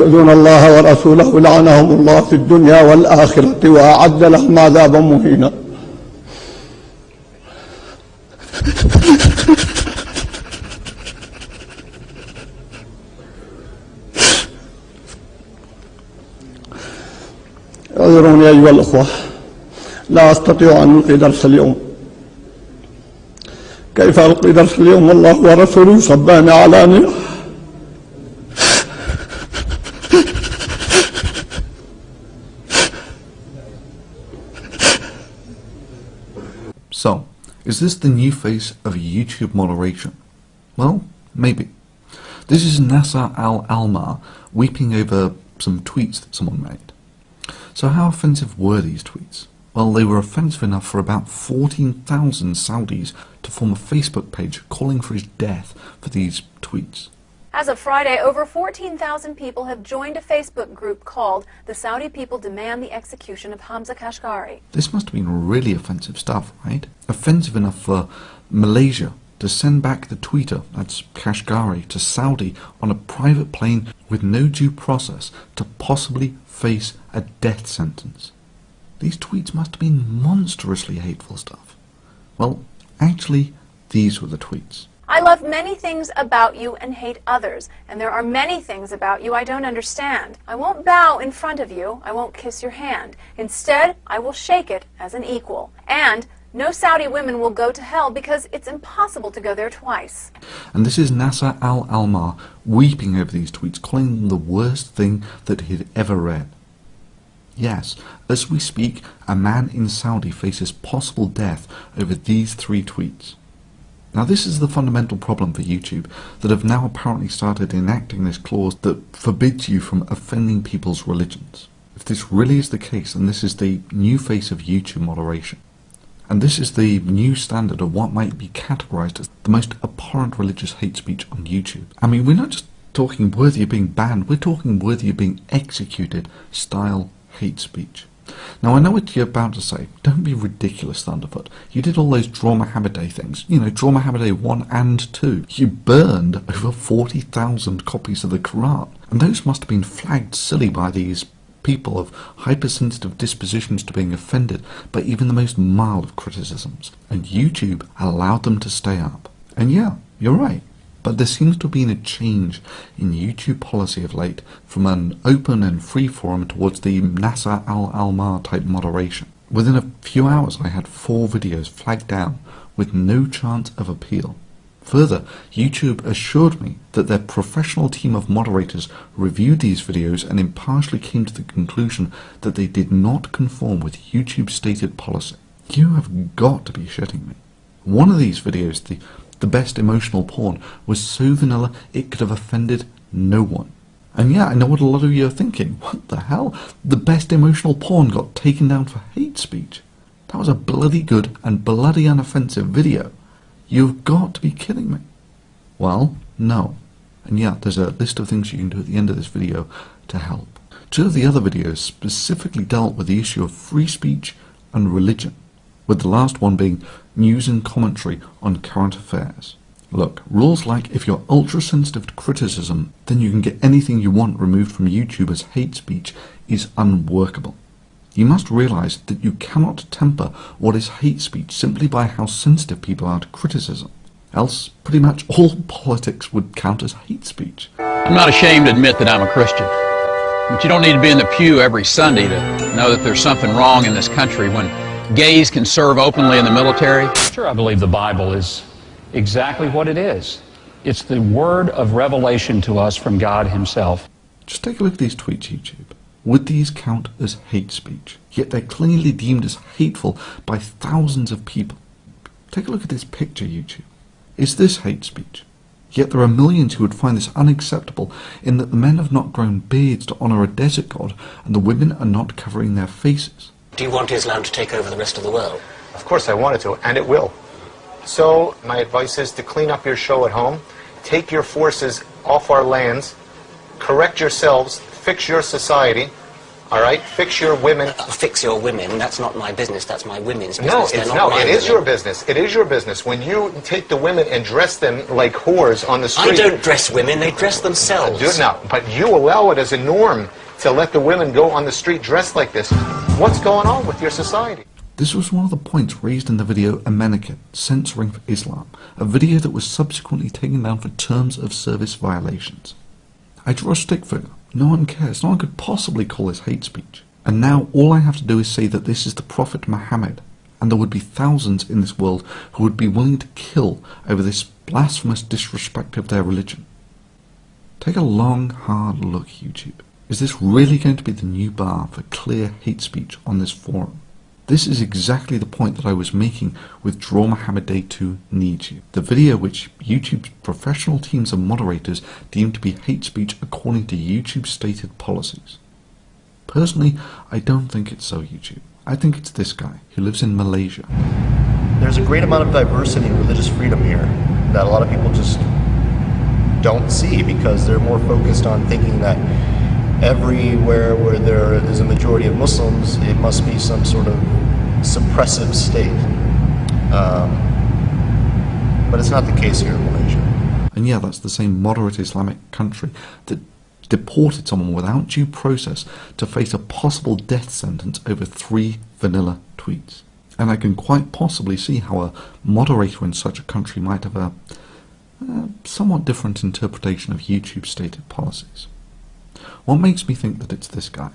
يؤذون الله ورسوله لعنهم الله في الدنيا والآخرة وأعد لهم عذابا مهينا. اعذروني أيها الأخوة، لا أستطيع أن ألقي درس اليوم. كيف ألقي درس اليوم والله ورسوله يصبان علانية؟ So, is this the new face of YouTube moderation? Well, maybe. This is Nasser al-Almar weeping over some tweets that someone made. So how offensive were these tweets? Well, they were offensive enough for about 14,000 Saudis to form a Facebook page calling for his death for these tweets. As of Friday, over 14,000 people have joined a Facebook group called The Saudi People Demand the Execution of Hamza Kashgari. This must have been really offensive stuff, right? Offensive enough for Malaysia to send back the tweeter, that's Kashgari, to Saudi on a private plane with no due process to possibly face a death sentence. These tweets must have been monstrously hateful stuff. Well, actually, these were the tweets. I love many things about you and hate others, and there are many things about you I don't understand. I won't bow in front of you, I won't kiss your hand. Instead, I will shake it as an equal. And no Saudi women will go to hell because it's impossible to go there twice. And this is Nasser al-Almar weeping over these tweets, calling them the worst thing that he'd ever read. Yes, as we speak, a man in Saudi faces possible death over these 3 tweets. Now this is the fundamental problem for YouTube, that have now apparently started enacting this clause that forbids you from offending people's religions. If this really is the case, then this is the new face of YouTube moderation. And this is the new standard of what might be categorized as the most abhorrent religious hate speech on YouTube. I mean, we're not just talking worthy of being banned, we're talking worthy of being executed style hate speech. Now I know what you're about to say, don't be ridiculous, Thunderfoot. You did all those Draw Mohammed Day things, you know, Draw Mohammed Day 1 and 2. You burned over 40,000 copies of the Quran, and those must have been flagged silly by these people of hypersensitive dispositions to being offended by even the most mild of criticisms, and YouTube allowed them to stay up. And yeah, you're right. But there seems to have been a change in YouTube policy of late from an open and free forum towards the Nasser al-Almar type moderation. Within a few hours I had 4 videos flagged down with no chance of appeal. Further, YouTube assured me that their professional team of moderators reviewed these videos and impartially came to the conclusion that they did not conform with YouTube's stated policy. You have got to be shitting me. One of these videos, the best emotional porn, was so vanilla it could have offended no one. And yeah, I know what a lot of you are thinking. What the hell? The best emotional porn got taken down for hate speech. That was a bloody good and bloody unoffensive video. You've got to be kidding me. Well, no. And yeah, there's a list of things you can do at the end of this video to help. 2 of the other videos specifically dealt with the issue of free speech and religion, with the last one being news and commentary on current affairs. Look, rules like if you're ultra-sensitive to criticism, then you can get anything you want removed from YouTube as hate speech is unworkable. You must realize that you cannot temper what is hate speech simply by how sensitive people are to criticism. Else, pretty much all politics would count as hate speech. I'm not ashamed to admit that I'm a Christian. But you don't need to be in the pew every Sunday to know that there's something wrong in this country when gays can serve openly in the military. Sure, I believe the Bible is exactly what it is. It's the word of revelation to us from God himself. Just take a look at these tweets, YouTube. Would these count as hate speech? Yet they're clearly deemed as hateful by thousands of people. Take a look at this picture, YouTube. Is this hate speech? Yet there are millions who would find this unacceptable in that the men have not grown beards to honour a desert god and the women are not covering their faces. Do you want Islam to take over the rest of the world? Of course I want it to, and it will. So my advice is to clean up your show at home, take your forces off our lands, correct yourselves, fix your society. All right? Fix your women. Fix your women. That's not my business. That's my women's business. No, They're it's not no. my It is women. your business. It is your business. When you take the women and dress them like whores on the street. I don't dress women. They dress themselves. No, but you allow it as a norm to let the women go on the street dressed like this. What's going on with your society? This was one of the points raised in the video Amenakin, Censoring for Islam, a video that was subsequently taken down for terms of service violations. I draw a stick figure. No one cares. No one could possibly call this hate speech. And now all I have to do is say that this is the Prophet Mohammad, and there would be thousands in this world who would be willing to kill over this blasphemous disrespect of their religion. Take a long, hard look, YouTube. Is this really going to be the new bar for clear hate speech on this forum? This is exactly the point that I was making with Draw Mohammed Day 2 Needs You, the video which YouTube's professional teams of moderators deemed to be hate speech according to YouTube's stated policies. Personally, I don't think it's so, YouTube. I think it's this guy, who lives in Malaysia. There's a great amount of diversity in religious freedom here that a lot of people just don't see because they're more focused on thinking that everywhere where there is a majority of Muslims, it must be some sort of suppressive state. But it's not the case here in Malaysia. And yeah, that's the same moderate Islamic country that deported someone without due process to face a possible death sentence over 3 vanilla tweets. And I can quite possibly see how a moderator in such a country might have a somewhat different interpretation of YouTube's stated policies. What makes me think that it's this guy?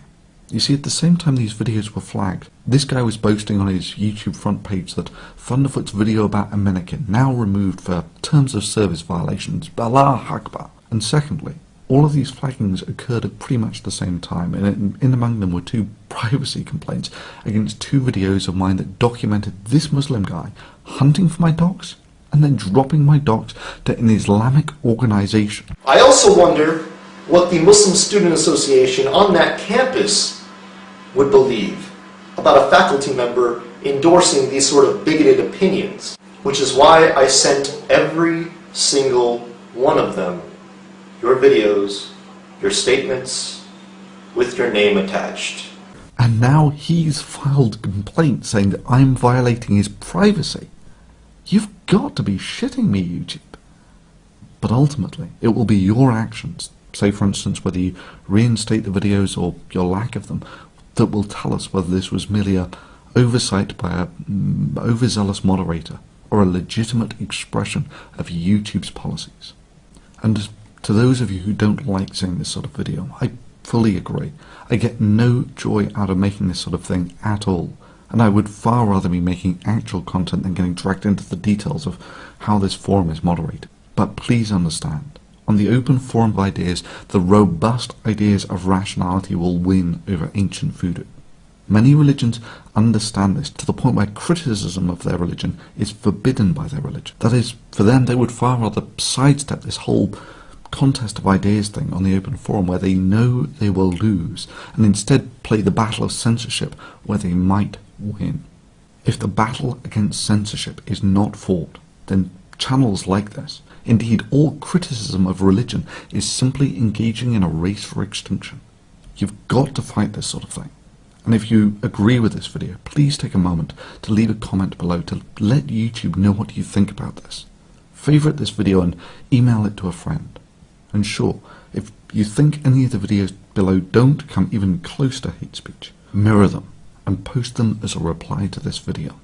You see, at the same time these videos were flagged, this guy was boasting on his YouTube front page that Thunderfoot's video about Amenakin now removed for terms of service violations, Allah Akbar. And secondly, all of these flaggings occurred at pretty much the same time, and in among them were 2 privacy complaints against 2 videos of mine that documented this Muslim guy hunting for my dogs and then dropping my dogs to an Islamic organization. I also wonder what the Muslim Student Association on that campus would believe about a faculty member endorsing these sort of bigoted opinions, which is why I sent every single one of them your videos, your statements, with your name attached. And now he's filed a complaint saying that I'm violating his privacy. You've got to be shitting me, YouTube. But ultimately, it will be your actions, say for instance whether you reinstate the videos or your lack of them, that will tell us whether this was merely a oversight by a overzealous moderator or a legitimate expression of YouTube's policies. And to those of you who don't like seeing this sort of video, I fully agree. I get no joy out of making this sort of thing at all, and I would far rather be making actual content than getting dragged into the details of how this forum is moderated. But please understand, on the open forum of ideas, the robust ideas of rationality will win over ancient voodoo. Many religions understand this to the point where criticism of their religion is forbidden by their religion. That is, for them they would far rather sidestep this whole contest of ideas thing on the open forum where they know they will lose, and instead play the battle of censorship where they might win. If the battle against censorship is not fought, then channels like this, indeed all criticism of religion, is simply engaging in a race for extinction. You've got to fight this sort of thing. And if you agree with this video, please take a moment to leave a comment below to let YouTube know what you think about this. Favourite this video and email it to a friend. And sure, if you think any of the videos below don't come even close to hate speech, mirror them and post them as a reply to this video.